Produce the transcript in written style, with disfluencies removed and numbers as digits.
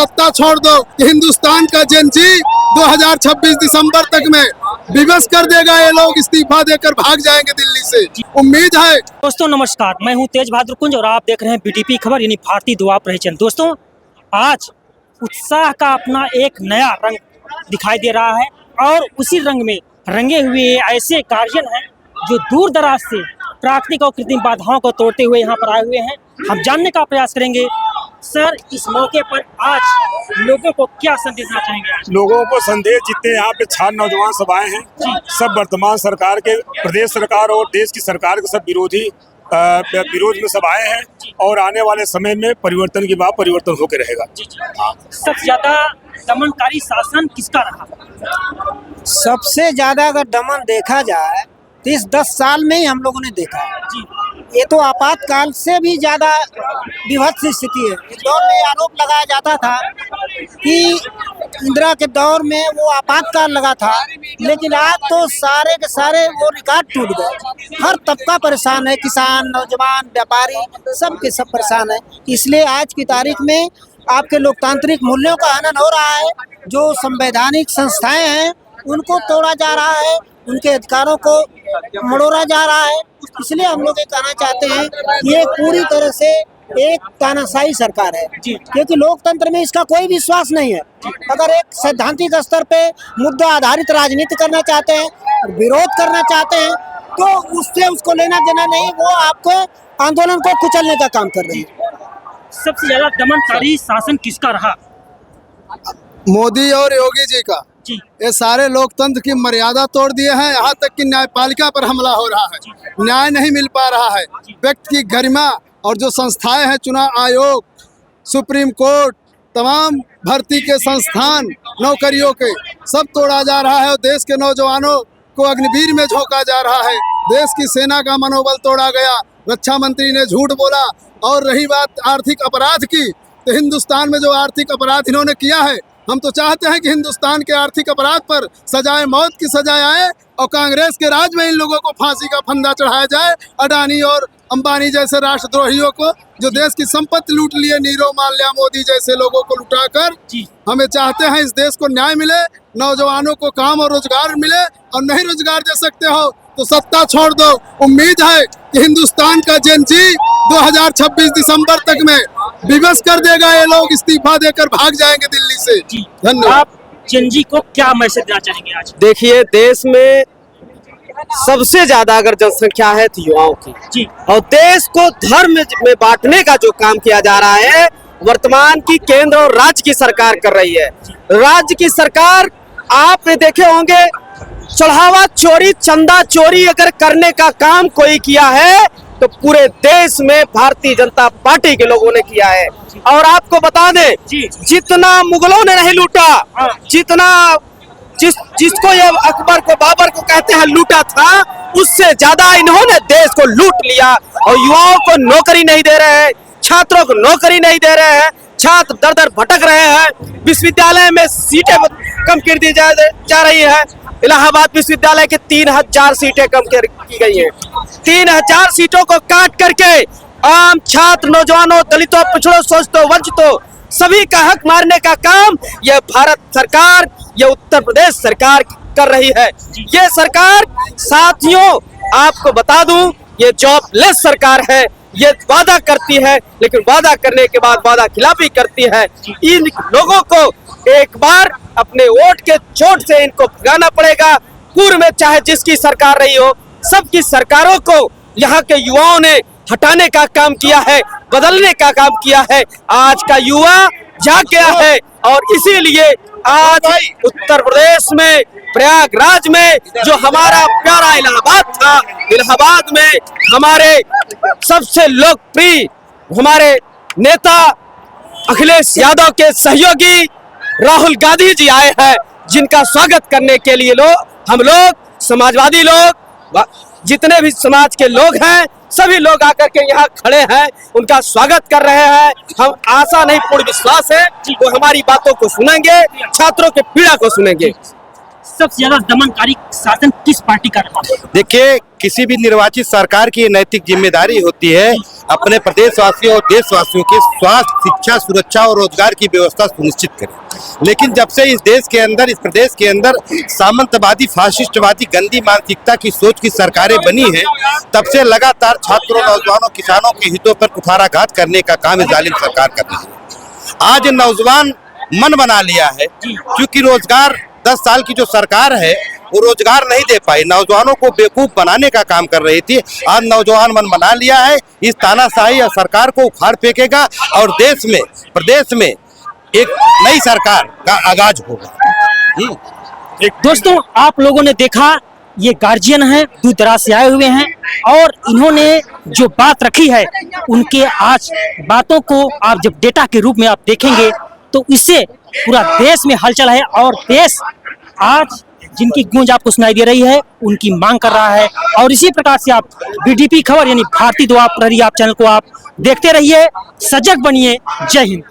सत्ता छोड़ दो कि हिंदुस्तान का जेनजी 2026 दिसंबर तक में विवश कर देगा। ये लोग इस्तीफा देकर भाग जाएंगे दिल्ली से, उम्मीद है। दोस्तों नमस्कार, मैं हूं तेज बहादुर कुंज और आप देख रहे हैं बीटीपी खबर यानी भारतीय दुआ प्रहचन। दोस्तों आज उत्साह का अपना एक नया रंग दिखाई दे रहा है और उसी रंग में रंगे हुए ऐसे गार्जियन हैं जो दूर दराज से प्राकृतिक और कृत्रिम बाधाओं को तोड़ते हुए यहाँ पर आए हुए हैं। हम जानने का प्रयास करेंगे सर, इस मौके पर आज लोगों को क्या संदेश देना चाहेंगे? लोगों को संदेश जितने यहाँ पे 6 नौजवान सब आए हैं, सब वर्तमान सरकार के, प्रदेश सरकार और देश की सरकार के सब विरोध में सब आए हैं और आने वाले समय में परिवर्तन की बात परिवर्तन होकर रहेगा। हाँ। सबसे ज्यादा दमनकारी शासन किसका रहा? सबसे ज्यादा अगर दमन देखा जाए तो इस 10 साल में ही हम लोगों ने देखा है। ये तो आपातकाल से भी ज्यादा विभत्स स्थिति है। इस दौर में आरोप लगाया जाता था कि इंदिरा के दौर में वो आपातकाल लगा था, लेकिन आज तो सारे के सारे वो रिकॉर्ड टूट गए। हर तबका परेशान है, किसान, नौजवान, व्यापारी, सब के सब परेशान है। इसलिए आज की तारीख में आपके लोकतांत्रिक मूल्यों का हनन हो रहा है। जो संवैधानिक संस्थाएं हैं उनको तोड़ा जा रहा है, उनके अधिकारों को मड़ोड़ा जा रहा है। इसलिए हम लोग ये कहना चाहते हैं ये पूरी तरह से एक तानाशाही सरकार है, क्योंकि लोकतंत्र में इसका कोई विश्वास नहीं है। अगर एक सैद्धांतिक स्तर पे मुद्दा आधारित राजनीति करना चाहते हैं, विरोध करना चाहते हैं, तो उससे उसको लेना देना नहीं, वो आपको आंदोलन को कुचलने का काम कर रही है। सबसे ज्यादा दमनकारी शासन किसका रहा? मोदी और योगी जी का। ये सारे लोकतंत्र की मर्यादा तोड़ दिए हैं। यहाँ तक कि न्यायपालिका पर हमला हो रहा है, न्याय नहीं मिल पा रहा है। व्यक्ति की गरिमा और जो संस्थाएं हैं, चुनाव आयोग, सुप्रीम कोर्ट, तमाम भर्ती के संस्थान, नौकरियों के, सब तोड़ा जा रहा है और देश के नौजवानों को अग्निवीर में झोंका जा रहा है। देश की सेना का मनोबल तोड़ा गया। रक्षा मंत्री ने झूठ बोला। और रही बात आर्थिक अपराध की, तो हिंदुस्तान में जो आर्थिक अपराध इन्होंने किया है, हम तो चाहते हैं कि हिंदुस्तान के आर्थिक अपराध पर सजाए मौत की सजाए आए और कांग्रेस के राज में इन लोगों को फांसी का फंदा चढ़ाया जाए। अडानी और अंबानी जैसे राष्ट्रद्रोहियों को, जो देश की संपत्ति लूट लिए, नीरव माल्या, मोदी जैसे लोगों को लुटाकर, हमें चाहते हैं इस देश को न्याय मिले, नौजवानों को काम और रोजगार मिले। और नहीं रोजगार दे सकते हो तो सत्ता छोड़ दो। उम्मीद है कि हिंदुस्तान का जेनजी 2026 दिसंबर तक में विवश कर देगा। ये लोग इस्तीफा देकर भाग जाएंगे दिल्ली से। धन्यवाद। आप जेनजी को क्या मैसेज देना चाहेंगे आज? देखिए, देश में सबसे ज्यादा अगर जनसंख्या है तो युवाओं की, और देश को धर्म में बांटने का जो काम किया जा रहा है वर्तमान की केंद्र और राज्य की सरकार कर रही है। राज्य की सरकार, आपने देखे होंगे, चढ़ावा चोरी, चंदा चोरी अगर करने का काम कोई किया है तो पूरे देश में भारतीय जनता पार्टी के लोगों ने किया है। और आपको बता दें, जितना मुगलों ने नहीं लूटा, जितना जिसको ये अकबर को, बाबर को कहते हैं लूटा था, उससे ज्यादा इन्होंने देश को लूट लिया। और युवाओं को नौकरी नहीं दे रहे हैं, छात्रों को नौकरी नहीं दे रहे हैं, छात्र दर दर भटक रहे हैं। विश्वविद्यालय में सीटें कम कर दी जा रही है। इलाहाबाद विश्वविद्यालय की 3000 सीटें कम की गई हैं। 3000 सीटों को काट करके आम छात्र, नौजवानों, दलितों, पिछड़ों, शोषितों, वंचितों सभी का हक मारने का काम ये भारत सरकार, ये उत्तर प्रदेश सरकार कर रही है। ये सरकार, साथियों आपको बता दूं, ये जॉबलेस सरकार है। ये वादा करती है, लेकिन वादा करने के बाद वादा खिलाफी करती है। इन लोगों को एक बार अपने वोट के चोट से इनको भगाना पड़ेगा। पूर्व में चाहे जिसकी सरकार रही हो, सबकी सरकारों को यहाँ के युवाओं ने हटाने का काम किया है, बदलने का काम किया है। आज का युवा जाग गया है और इसीलिए आज उत्तर प्रदेश में, प्रयागराज में, जो हमारा प्यारा इलाहाबाद था, इलाहाबाद में हमारे सबसे लोकप्रिय हमारे नेता अखिलेश यादव के सहयोगी राहुल गांधी जी आए हैं, जिनका स्वागत करने के लिए हम लोग, समाजवादी लोग, जितने भी समाज के लोग हैं, सभी लोग आकर के यहाँ खड़े हैं, उनका स्वागत कर रहे हैं। हम आशा नहीं, पूर्ण विश्वास है वो हमारी बातों को सुनेंगे, छात्रों के पीड़ा को सुनेंगे। सबसे ज्यादा दमनकारी शासन किस पार्टी का रहा? देखिए, किसी भी निर्वाचित सरकार की नैतिक जिम्मेदारी होती है अपने प्रदेशवासियों और देशवासियों के स्वास्थ्य, शिक्षा, सुरक्षा और रोजगार की व्यवस्था सुनिश्चित करें। लेकिन जब से इस देश के अंदर, इस प्रदेश के अंदर सामंतवादी, फाशिस्टवादी, गंदी मानसिकता की सोच की सरकारें बनी हैं, तब से लगातार छात्रों, नौजवानों, किसानों के हितों पर कुठाराघात करने का काम इस जालिम सरकार कर रही है। आज नौजवान मन बना लिया है, क्योंकि रोजगार 10 साल की जो सरकार है वो रोजगार नहीं दे पाई, नौजवानों को बेवकूफ बनाने का काम कर रही थी। आज नौजवान मन बना लिया है, इस तानाशाही और सरकार को उखाड़ फेंकेगा और देश में, प्रदेश में एक नई सरकार का आगाज होगा। दोस्तों, आप लोगों ने देखा, ये गार्जियन हैं, दूर दराज से आए हुए हैं और इन्होंने जो बात रखी है, उनके आज बातों को आप जब डेटा के रूप में आप देखेंगे तो इससे पूरा देश में हलचल है और देश आज जिनकी गूंज आपको सुनाई दे रही है उनकी मांग कर रहा है। और इसी प्रकार से आप बीडीपी खबर यानी भारतीय दुआ प्रहरी आप चैनल को आप देखते रहिए, सजग बनिए। जय हिंद।